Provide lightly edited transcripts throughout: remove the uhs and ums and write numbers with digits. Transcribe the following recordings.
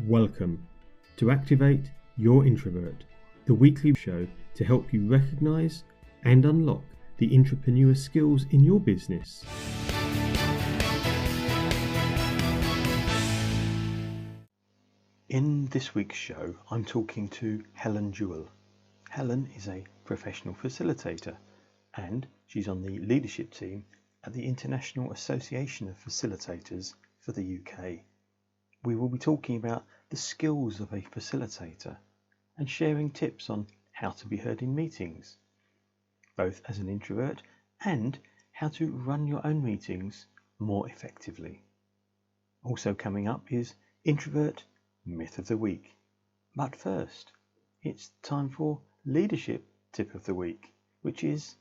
Welcome to Activate Your Introvert, the weekly show to help you recognise and unlock the entrepreneur skills in your business. In this week's show, I'm talking to Helen Jewell. Helen is a professional facilitator and she's on the leadership team at the International Association of Facilitators for the UK. We will be talking about the skills of a facilitator and sharing tips on how to be heard in meetings, both as an introvert and how to run your own meetings more effectively. Also coming up is Introvert Myth of the Week. But first, it's time for Leadership Tip of the Week, which is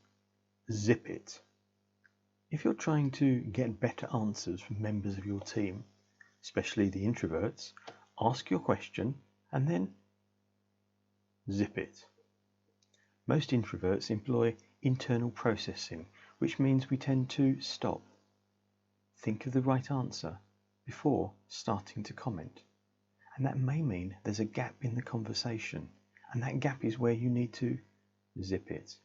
zip it. If you're trying to get better answers from members of your team, especially the introverts, ask your question and then zip it. Most introverts employ internal processing, which means we tend to stop, think of the right answer before starting to comment. And that may mean there's a gap in the conversation, and that gap is where you need to zip it.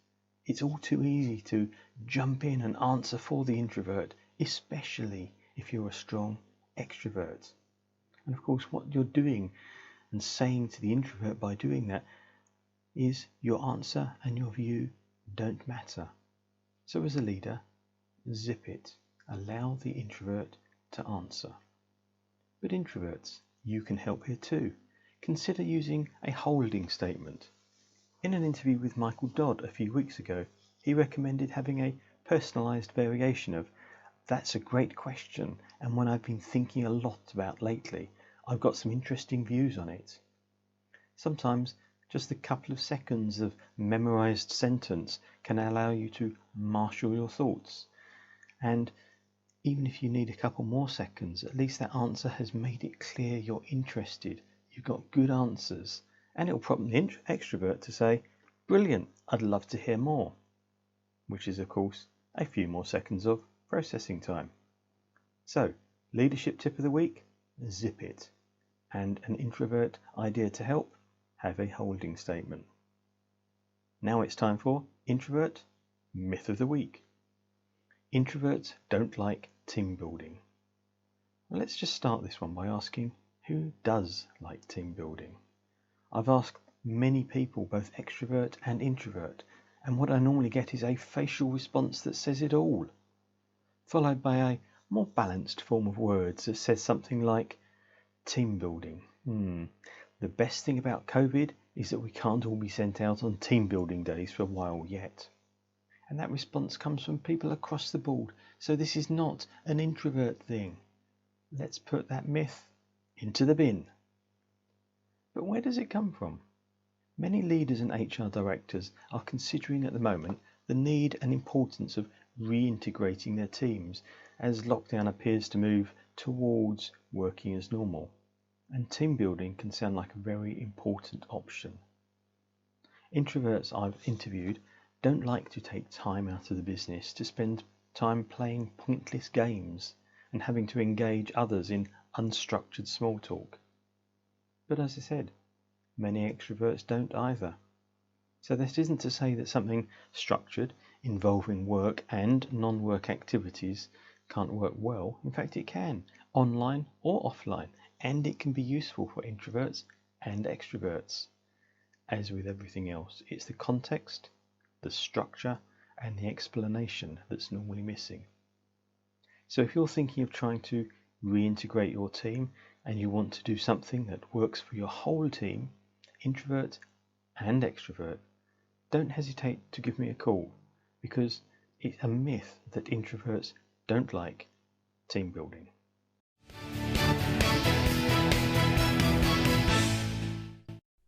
It's all too easy to jump in and answer for the introvert, especially if you're a strong extrovert. And of course, what you're doing and saying to the introvert by doing that is your answer and your view don't matter. So as a leader, zip it. Allow the introvert to answer. But introverts, you can help here too. Consider using a holding statement. In an interview with Michael Dodd a few weeks ago, he recommended having a personalised variation of "That's a great question, and one I've been thinking a lot about lately. I've got some interesting views on it." Sometimes just a couple of seconds of memorised sentence can allow you to marshal your thoughts. And even if you need a couple more seconds, at least that answer has made it clear you're interested. You've got good answers. And it'll prompt the extrovert to say, "Brilliant, I'd love to hear more." Which is, of course, a few more seconds of processing time. So, leadership tip of the week, zip it. And an introvert idea to help, have a holding statement. Now it's time for Introvert Myth of the Week. Introverts don't like team building. Well, let's just start this one by asking, who does like team building? I've asked many people, both extrovert and introvert, and what I normally get is a facial response that says it all, followed by a more balanced form of words that says something like, team building. The best thing about COVID is that we can't all be sent out on team building days for a while yet. And that response comes from people across the board, so this is not an introvert thing. Let's put that myth into the bin. But where does it come from? Many leaders and HR directors are considering at the moment the need and importance of reintegrating their teams as lockdown appears to move towards working as normal. And team building can sound like a very important option. Introverts I've interviewed don't like to take time out of the business to spend time playing pointless games and having to engage others in unstructured small talk. But as I said, many extroverts don't either. So this isn't to say that something structured involving work and non-work activities can't work well. In fact, it can, online or offline, and it can be useful for introverts and extroverts. As with everything else, it's the context, the structure, and the explanation that's normally missing. So if you're thinking of trying to reintegrate your team and you want to do something that works for your whole team, introvert and extrovert, don't hesitate to give me a call, because it's a myth that introverts don't like team building.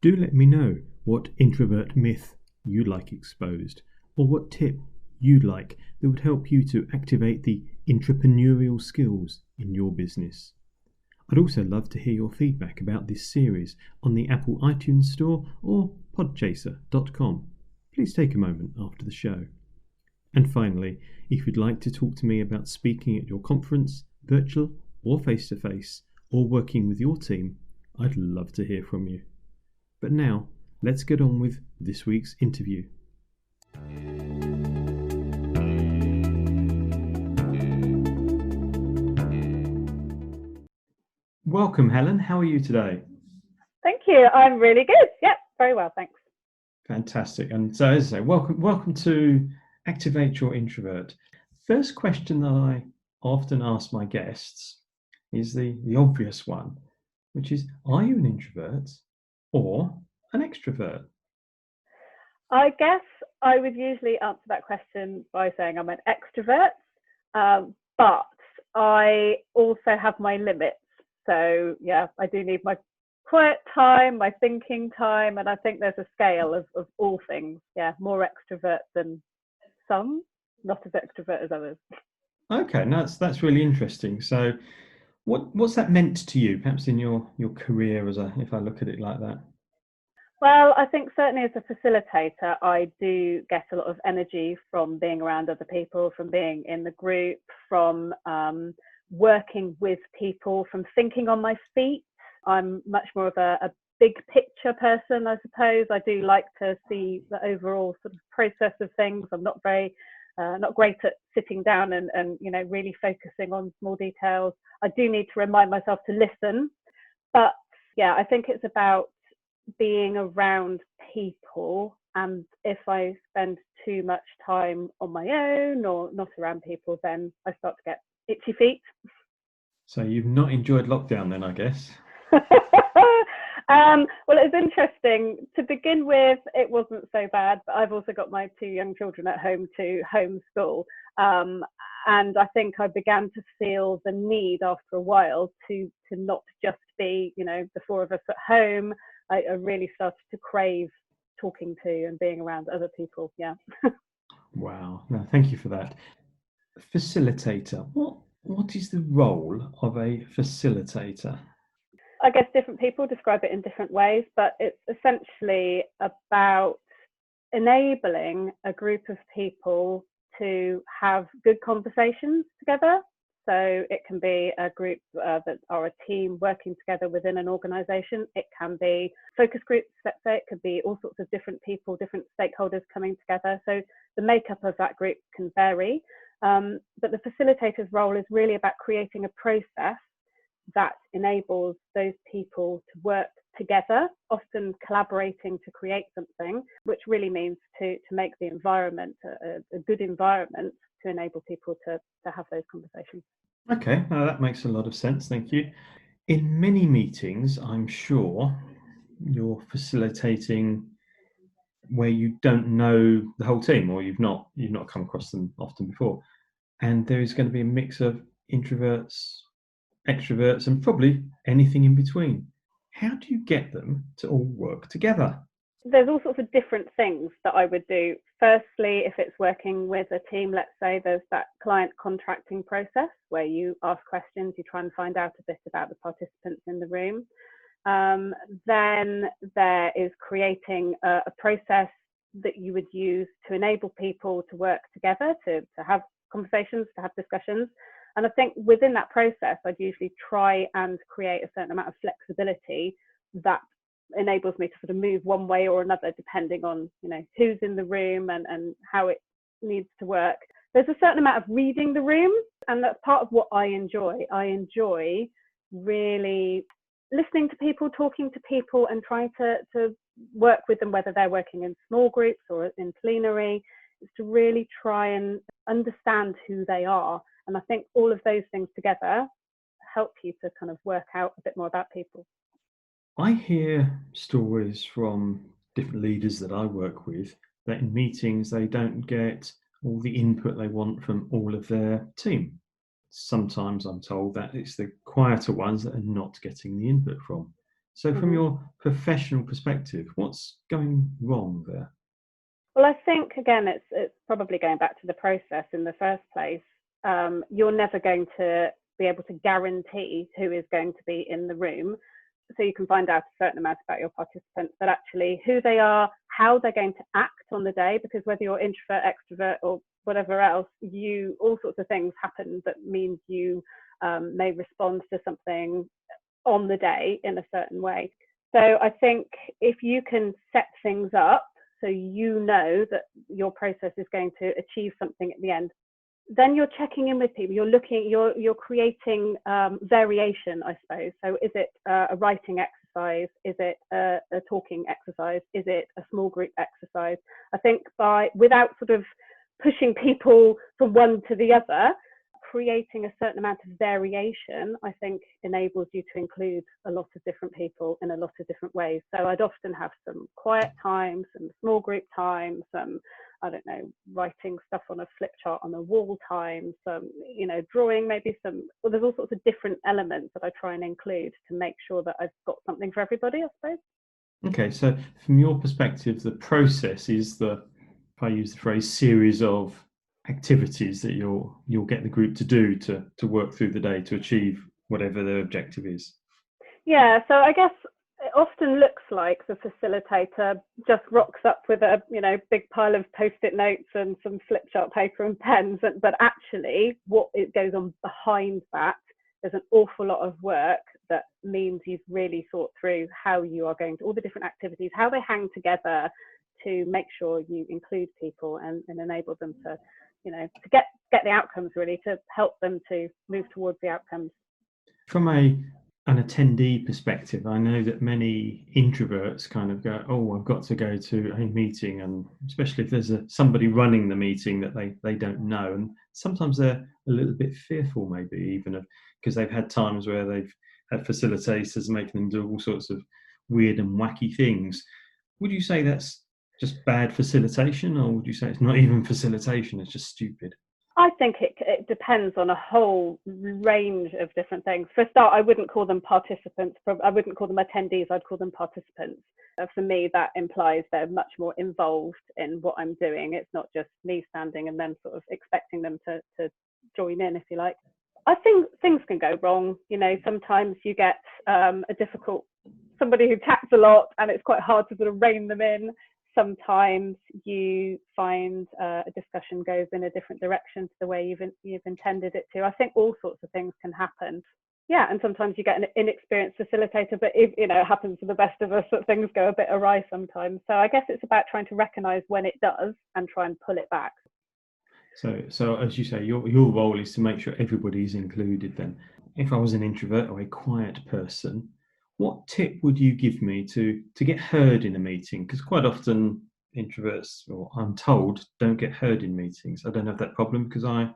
Do let me know what introvert myth you'd like exposed, or what tip you'd like that would help you to activate the entrepreneurial skills in your business. I'd also love to hear your feedback about this series on the Apple iTunes Store or podchaser.com. Please take a moment after the show. And finally, if you'd like to talk to me about speaking at your conference, virtual or face-to-face, or working with your team, I'd love to hear from you. But now, let's get on with this week's interview. Welcome, Helen. How are you today? Thank you. I'm really good. Yep, very well, thanks. Fantastic. And so, as I say, welcome to Activate Your Introvert. First question that I often ask my guests is the obvious one, which is, are you an introvert or an extrovert? I guess I would usually answer that question by saying I'm an extrovert, but I also have my limits. So yeah, I do need my quiet time, my thinking time, and I think there's a scale of all things. Yeah, more extrovert than some, not as extrovert as others. Okay, now that's really interesting. So, what's that meant to you, perhaps in your career, if I look at it like that? Well, I think certainly as a facilitator, I do get a lot of energy from being around other people, from being in the group, from working with people, from thinking on my feet. I'm much more of a big picture person, I suppose. I do like to see the overall sort of process of things. I'm not great at sitting down and really focusing on small details. I do need to remind myself to listen, but yeah, I think it's about being around people, and if I spend too much time on my own or not around people, then I start to get itchy feet. So you've not enjoyed lockdown then, I guess? Well, it was interesting. To begin with, it wasn't so bad, but I've also got my 2 young children at home to homeschool. And I think I began to feel the need after a while to not just be, the 4 of us at home. I really started to crave talking to and being around other people. Yeah. Wow. No, thank you for that. Facilitator. What is the role of a facilitator? I guess different people describe it in different ways, but it's essentially about enabling a group of people to have good conversations together. So it can be a group that are a team working together within an organization. It can be focus groups, let's say. It could be all sorts of different people, different stakeholders coming together. So the makeup of that group can vary. But the facilitator's role is really about creating a process that enables those people to work together, often collaborating to create something, which really means to make the environment a good environment to enable people to have those conversations. Okay, now that makes a lot of sense. Thank you. In many meetings, I'm sure you're facilitating where you don't know the whole team, or you've not come across them often before, and there is going to be a mix of introverts, extroverts, and probably anything in between. How do you get them to all work together? There's all sorts of different things that I would do. Firstly, if it's working with a team, let's say there's that client contracting process where you ask questions, you try and find out a bit about the participants in the room. Then there is creating a process that you would use to enable people to work together, to have conversations, to have discussions. And I think within that process, I'd usually try and create a certain amount of flexibility that enables me to sort of move one way or another depending on who's in the room and how it needs to work. There's a certain amount of reading the room, and that's part of what I enjoy. I enjoy really listening to people, talking to people, and trying to work with them, whether they're working in small groups or in plenary. It's to really try and understand who they are. And I think all of those things together help you to kind of work out a bit more about people. I hear stories from different leaders that I work with that in meetings they don't get all the input they want from all of their team. Sometimes I'm told that it's the quieter ones that are not getting the input from. So from your professional perspective, what's going wrong there? Well, I think, again, it's probably going back to the process in the first place. You're never going to be able to guarantee who is going to be in the room. So you can find out a certain amount about your participants, but actually who they are, how they're going to act on the day, because whether you're introvert, extrovert, or whatever else, all sorts of things happen that means you may respond to something on the day in a certain way. So I think if you can set things up so you know that your process is going to achieve something at the end, then you're checking in with people. You're creating variation, I suppose. So is it a writing exercise? Is it a talking exercise? Is it a small group exercise? I think without sort of pushing people from one to the other, creating a certain amount of variation, I think enables you to include a lot of different people in a lot of different ways. So I'd often have some quiet time, some small group time, some, I don't know, writing stuff on a flip chart on a wall time, some, drawing, maybe well, there's all sorts of different elements that I try and include to make sure that I've got something for everybody, I suppose. Okay, so from your perspective, the process is if I use the phrase, series of activities that you'll get the group to do to work through the day to achieve whatever their objective is. Yeah, so I guess it often looks like the facilitator just rocks up with a big pile of post-it notes and some flip chart paper and pens, but actually what it goes on behind that, there's an awful lot of work that means you've really thought through how you are going to, all the different activities, how they hang together to make sure you include people and enable them to to get the outcomes, really, to help them to move towards the outcomes. From an attendee perspective, I know that many introverts kind of go, oh, I've got to go to a meeting, and especially if there's somebody running the meeting that they don't know, and sometimes they're a little bit fearful, maybe even because they've had times where they've had facilitators making them do all sorts of weird and wacky things. Would you say that's just bad facilitation, or would you say it's not even facilitation, it's just stupid? I think it depends on a whole range of different things. For a start, I wouldn't call them participants. I wouldn't call them attendees. I'd call them participants. For me, that implies they're much more involved in what I'm doing. It's not just me standing and then sort of expecting them to join in, if you like. I think things can go wrong. Sometimes you get somebody who chats a lot, and it's quite hard to sort of rein them in. Sometimes you find a discussion goes in a different direction to the way you've intended it to. I think all sorts of things can happen. Yeah, and sometimes you get an inexperienced facilitator, but it happens to the best of us that things go a bit awry sometimes. So I guess it's about trying to recognise when it does and try and pull it back. So as you say, your role is to make sure everybody's included then. If I was an introvert or a quiet person, what tip would you give me to get heard in a meeting? Because quite often introverts, or I'm told, don't get heard in meetings. I don't have that problem because I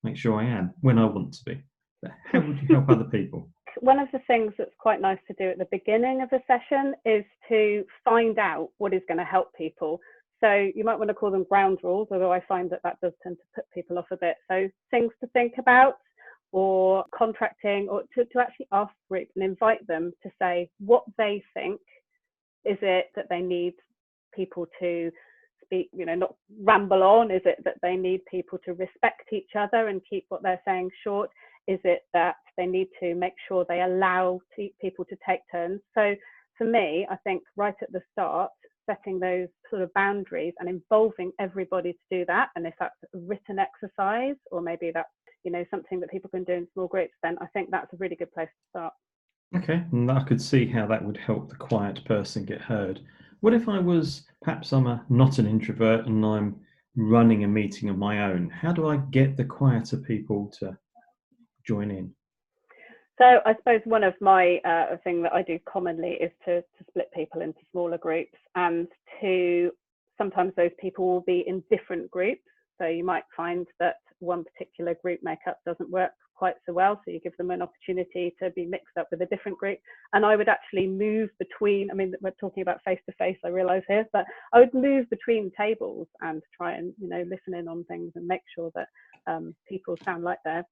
make sure I am when I want to be. But how would you help other people? One of the things that's quite nice to do at the beginning of a session is to find out what is going to help people. So you might want to call them ground rules, although I find that does tend to put people off a bit. So things to think about, or contracting, or to actually ask the group and invite them to say what they think. Is it that they need people to speak, not ramble on? Is it that they need people to respect each other and keep what they're saying short? Is it that they need to make sure they allow people to take turns? So for me, I think right at the start, setting those sort of boundaries and involving everybody to do that. And if that's a written exercise, or maybe that's something that people can do in small groups, then I think that's a really good place to start. Okay, and I could see how that would help the quiet person get heard. What if perhaps I'm not an introvert and I'm running a meeting of my own? How do I get the quieter people to join in? So I suppose one of my thing that I do commonly is to split people into smaller groups, and sometimes those people will be in different groups. So you might find that one particular group makeup doesn't work quite so well, so you give them an opportunity to be mixed up with a different group. And I would actually move between, we're talking about face-to-face, I realise here, but I would move between tables and try and listen in on things and make sure that people sound like they're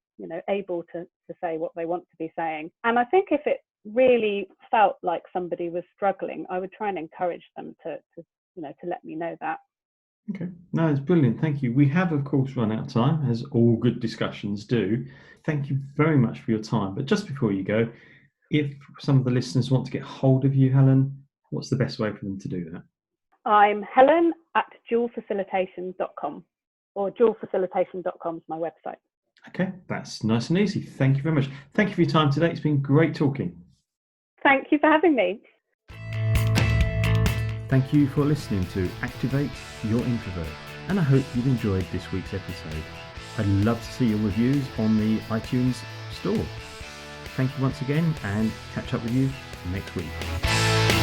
able to say what they want to be saying. And I think if it really felt like somebody was struggling, I would try and encourage them to let me know that. Okay, no, it's brilliant. Thank you. We have, of course, run out of time, as all good discussions do. Thank you very much for your time. But just before you go, if some of the listeners want to get hold of you, Helen, what's the best way for them to do that? I'm Helen at jewelfacilitation.com, or jewelfacilitation.com is my website. Okay, that's nice and easy. Thank you very much. Thank you for your time today. It's been great talking. Thank you for having me. Thank you for listening to Activate Your Introvert, and I hope you've enjoyed this week's episode. I'd love to see your reviews on the iTunes store. Thank you once again, and catch up with you next week.